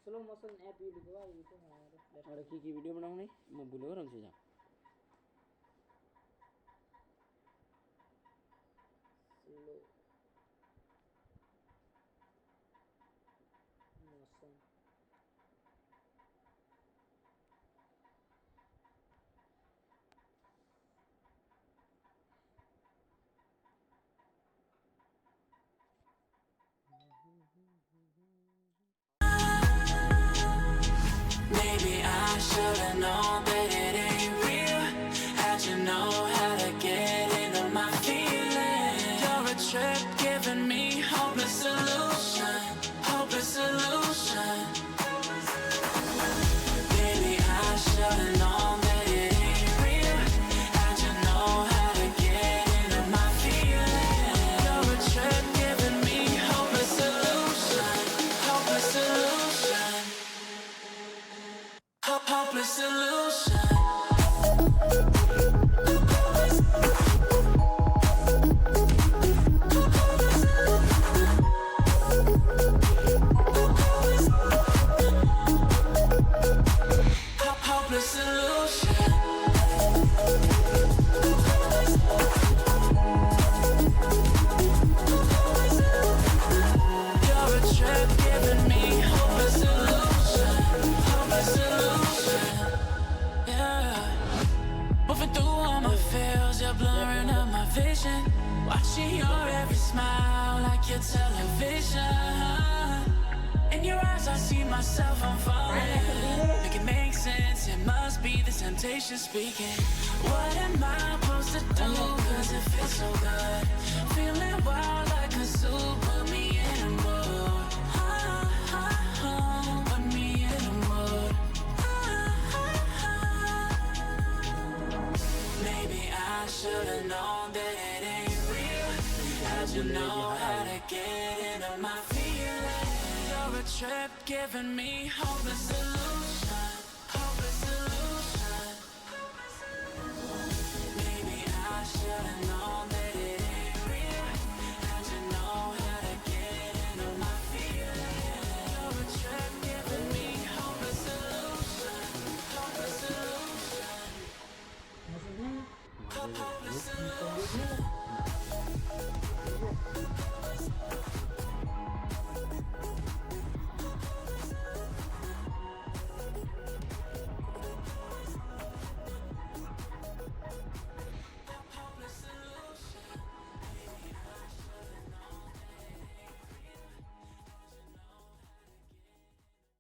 Slow motion app use हुआ ये तो हमारे और की वीडियो बनाऊँ नहीं मैं भूल गया हमसे जा slow motion Maybe I should've known that it ain't real. How'd you know how to get into my feelings? You're a trip giving me hopeless solution, hopeless solution. Maybe I should've known that it ain't real. How'd you know how to get into my feelings? You're a trip giving me hopeless solution, hopeless solution. Hopeless solution. Hopeless solution. You're a trip giving me hopeless solution, hopeless solution. Yeah, moving through all my feels, you're blurring out my vision. Watching your every smile like your television. In your eyes I see myself, I'm falling. Make it make sense, it must be the temptation speaking. What am I supposed to do, cause it feels so good. Feeling wild like a zoo, put me in a mood. Put me in a mood. Maybe I should've known that it ain't real. How'd you know how to get into my feelings? You're a trip giving me hopeless solution, hopeless solution. Maybe I should've known that it ain't real. How'd you know how to get into my feelings? You're a trip giving me hopeless solution, hopeless solution. Hopeless solution.